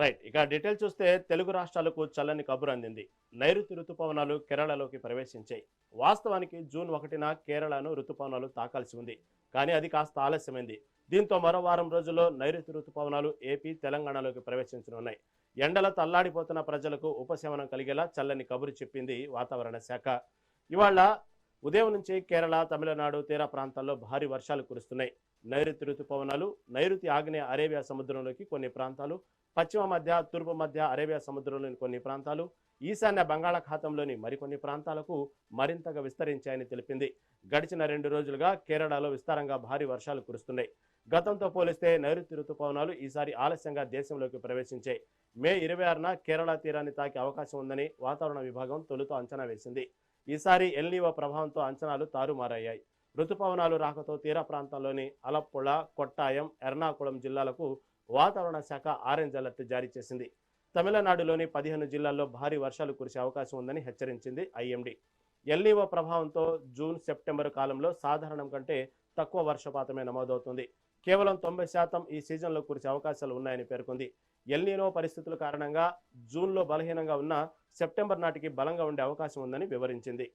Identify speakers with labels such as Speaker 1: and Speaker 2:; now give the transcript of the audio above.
Speaker 1: Right. ఇక detail చూస్తే తెలుగు రాష్ట్రాలకు చల్లని కబురు అందింది. నైరుతి రుతుపవనాలు కేరళలోకి ప్రవేశించాయి. వాస్తవానికి జూన్ 1న కేరళను రుతుపవనాలు తాకాల్సి ఉంది. కానీ అది కాస్త ఆలస్యమైంది. దీంతో మరో వారం రోజుల్లో నైరుతి రుతుపవనాలు ఏపీ, తెలంగాణలోకి ప్రవేశించనున్నాయి. ఎండలతో అల్లాడిపోతున్న ప్రజలకు ఉపశమనం కలిగేలా చల్లని కబురు చెప్పింది వాతావరణ శాఖ. ఇవాళ ఉదయం నుంచి కేరళ, తమిళనాడు తీర ప్రాంతాల్లో భారీ వర్షాలు కురుస్తున్నాయి. నైరుతి రుతుపవనాలు నైరుతి ఆగ్నేయ అరేబియా సముద్రంలోకి కొన్ని ప్రాంతాలు, పశ్చిమ మధ్య, తూర్పు మధ్య అరేబియా సముద్రంలోని కొన్ని ప్రాంతాలు, ఈశాన్య బంగాళాఖాతంలోని మరికొన్ని ప్రాంతాలకు మరింతగా విస్తరించాయని తెలిపింది. గడిచిన 2 రోజులుగా కేరళలో విస్తారంగా భారీ వర్షాలు కురుస్తున్నాయి. గతంతో పోలిస్తే నైరుతి రుతుపవనాలు ఈసారి ఆలస్యంగా దేశంలోకి ప్రవేశించాయి. మే 26న కేరళ తీరాన్ని తాకే అవకాశం ఉందని వాతావరణ విభాగం తొలుత అంచనా వేసింది. ఈసారి ఎల్నివో ప్రభావంతో అంచనాలు తారుమారయ్యాయి. రుతుపవనాలు రాకతో తీర ప్రాంతాల్లోని అలప్పుళ, కొట్టాయం, ఎర్నాకుళం జిల్లాలకు వాతావరణ శాఖ ఆరెంజ్ అలర్ట్ జారీ చేసింది. తమిళనాడులోని 15 జిల్లాల్లో భారీ వర్షాలు కురిసే అవకాశం ఉందని హెచ్చరించింది ఐఎండీ. ఎల్నివో ప్రభావంతో జూన్, సెప్టెంబర్ కాలంలో సాధారణం కంటే తక్కువ వర్షపాతమే నమోదవుతుంది. కేవలం 90% ఈ సీజన్లో కురిసే అవకాశాలు ఉన్నాయని పేర్కొంది. ఎల్నినో పరిస్థితుల కారణంగా జూన్లో బలహీనంగా ఉన్న సెప్టెంబర్ నాటికి బలంగా ఉండే అవకాశం ఉందని వివరించింది.